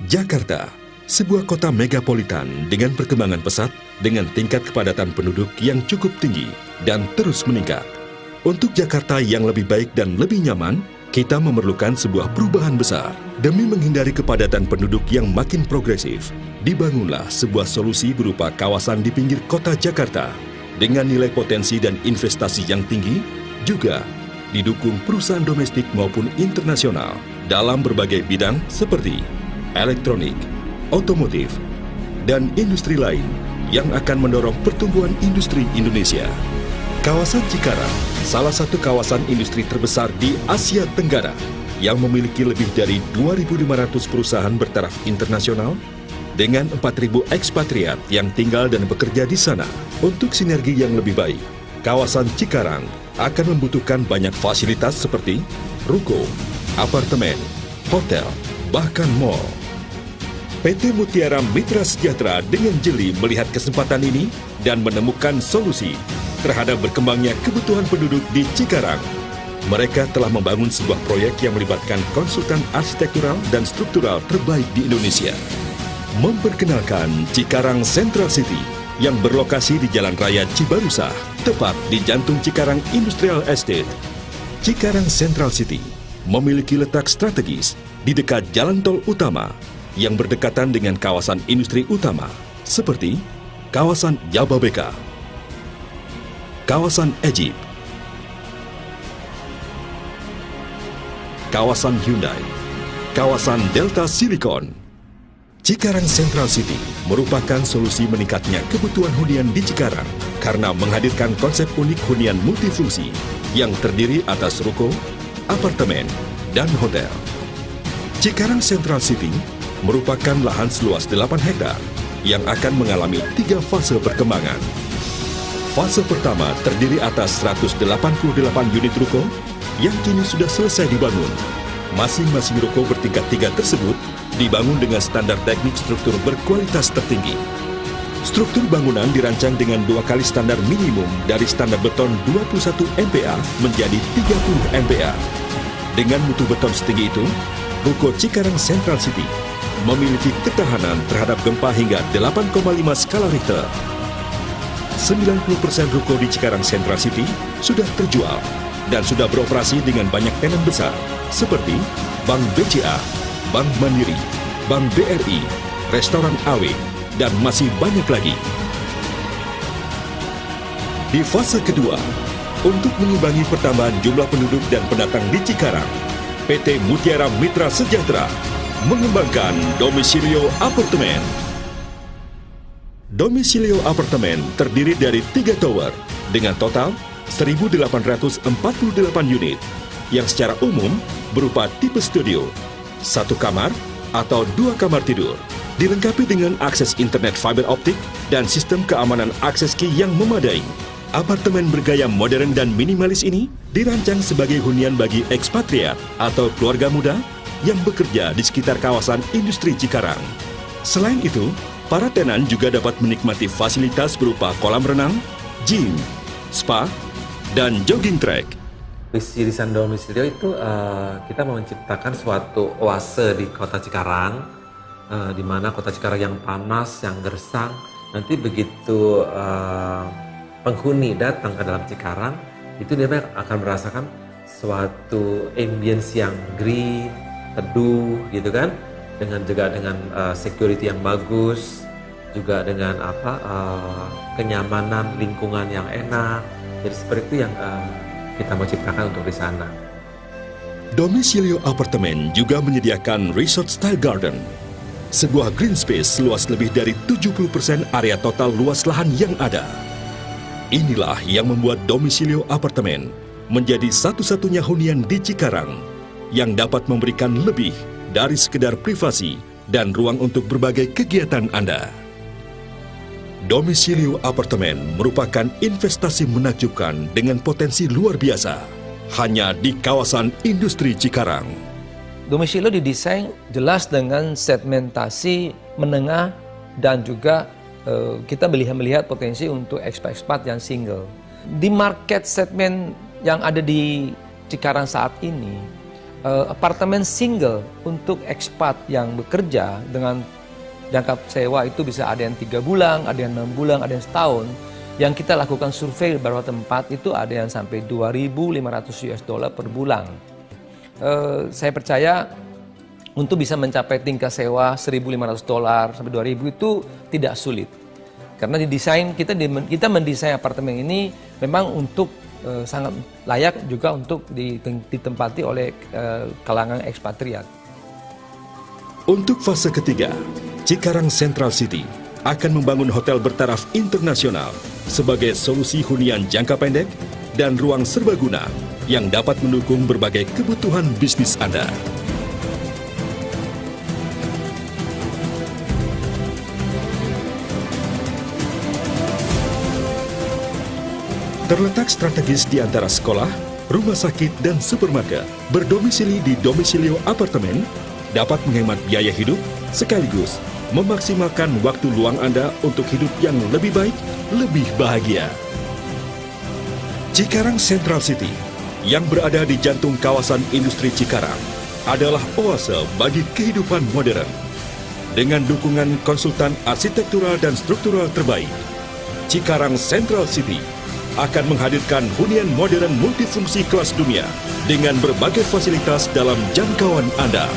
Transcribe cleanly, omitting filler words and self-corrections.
Jakarta, sebuah kota megapolitan dengan perkembangan pesat dengan tingkat kepadatan penduduk yang cukup tinggi dan terus meningkat. Untuk Jakarta yang lebih baik dan lebih nyaman, kita memerlukan sebuah perubahan besar. Demi menghindari kepadatan penduduk yang makin progresif, dibangunlah sebuah solusi berupa kawasan di pinggir kota Jakarta dengan nilai potensi dan investasi yang tinggi, juga didukung perusahaan domestik maupun internasional dalam berbagai bidang seperti elektronik, otomotif, dan industri lain yang akan mendorong pertumbuhan industri Indonesia. Kawasan Cikarang, salah satu kawasan industri terbesar di Asia Tenggara yang memiliki lebih dari 2.500 perusahaan bertaraf internasional dengan 4.000 ekspatriat yang tinggal dan bekerja di sana. Untuk sinergi yang lebih baik, kawasan Cikarang akan membutuhkan banyak fasilitas seperti ruko, apartemen, hotel, bahkan mall. PT Mutiara Mitra Sejahtera dengan jeli melihat kesempatan ini dan menemukan solusi terhadap berkembangnya kebutuhan penduduk di Cikarang. Mereka telah membangun sebuah proyek yang melibatkan konsultan arsitektural dan struktural terbaik di Indonesia. Memperkenalkan Cikarang Central City yang berlokasi di Jalan Raya Cibarusah, tepat di jantung Cikarang Industrial Estate. Cikarang Central City memiliki letak strategis di dekat jalan tol utama yang berdekatan dengan kawasan industri utama seperti kawasan Jababeka, kawasan Egypt, kawasan Hyundai, kawasan Delta Silicon. Cikarang Central City merupakan solusi meningkatnya kebutuhan hunian di Cikarang karena menghadirkan konsep unik hunian multifungsi yang terdiri atas ruko, apartemen, dan hotel. Cikarang Central City merupakan lahan seluas 8 hektar yang akan mengalami 3 fase perkembangan. Fase pertama terdiri atas 188 unit ruko yang kini sudah selesai dibangun. Masing-masing ruko bertingkat 3 tersebut dibangun dengan standar teknik struktur berkualitas tertinggi. Struktur bangunan dirancang dengan 2 kali standar minimum dari standar beton 21 MPa menjadi 30 MPa. Dengan mutu beton setinggi itu, ruko Cikarang Central City memiliki ketahanan terhadap gempa hingga 8,5 skala Richter. 90% ruko di Cikarang Central City sudah terjual dan sudah beroperasi dengan banyak tenan besar seperti Bank BCA, Bank Mandiri, Bank BRI, Restoran AW, dan masih banyak lagi. Di fase kedua, untuk mengimbangi pertambahan jumlah penduduk dan pendatang di Cikarang, PT Mutiara Mitra Sejahtera mengembangkan Domisilio Apartemen. Domisilio Apartemen terdiri dari 3 tower dengan total 1.848 unit yang secara umum berupa tipe studio, 1 kamar atau 2 kamar tidur, dilengkapi dengan akses internet fiber optik dan sistem keamanan akses key yang memadai. Apartemen bergaya modern dan minimalis ini dirancang sebagai hunian bagi ekspatriat atau keluarga muda yang bekerja di sekitar kawasan industri Cikarang. Selain itu, para tenan juga dapat menikmati fasilitas berupa kolam renang, gym, spa, dan jogging track. Visi desain Domisilio itu kita mau menciptakan suatu oase di kota Cikarang, di mana kota Cikarang yang panas, yang gersang, nanti begitu penghuni datang ke dalam Cikarang, itu dia akan merasakan suatu ambience yang green, teduh, gitu kan, dengan security yang bagus, juga dengan kenyamanan lingkungan yang enak. Jadi seperti itu yang kita mau ciptakan untuk di sana. Domisilio Apartemen juga menyediakan Resort Style Garden, sebuah green space seluas lebih dari 70% area total luas lahan yang ada. Inilah yang membuat Domisilio Apartemen menjadi satu-satunya hunian di Cikarang yang dapat memberikan lebih dari sekedar privasi dan ruang untuk berbagai kegiatan Anda. Domisilio Apartemen merupakan investasi menakjubkan dengan potensi luar biasa, hanya di kawasan industri Cikarang. Domisilio didesain jelas dengan segmentasi menengah dan juga kita melihat potensi untuk ekspat yang single. Di market segmen yang ada di Cikarang saat ini, apartemen single untuk ekspat yang bekerja dengan jangka sewa itu bisa ada yang 3 bulan, ada yang 6 bulan, ada yang setahun. Yang kita lakukan survei di beberapa tempat itu ada yang sampai 2.500 US dollar per bulan. Saya percaya untuk bisa mencapai tingkat sewa 1.500 dolar sampai 2.000 itu tidak sulit. Karena didesain kita mendesain apartemen ini memang untuk sangat layak juga untuk ditempati oleh kalangan ekspatriat. Untuk fase ketiga, Cikarang Central City akan membangun hotel bertaraf internasional sebagai solusi hunian jangka pendek dan ruang serbaguna yang dapat mendukung berbagai kebutuhan bisnis Anda. Terletak strategis di antara sekolah, rumah sakit, dan supermarket, berdomisili di Domisilio Apartemen dapat menghemat biaya hidup sekaligus memaksimalkan waktu luang Anda untuk hidup yang lebih baik, lebih bahagia. Cikarang Central City yang berada di jantung kawasan industri Cikarang adalah oase bagi kehidupan modern. Dengan dukungan konsultan arsitektural dan struktural terbaik, Cikarang Central City akan menghadirkan hunian modern multifungsi kelas dunia dengan berbagai fasilitas dalam jangkauan Anda.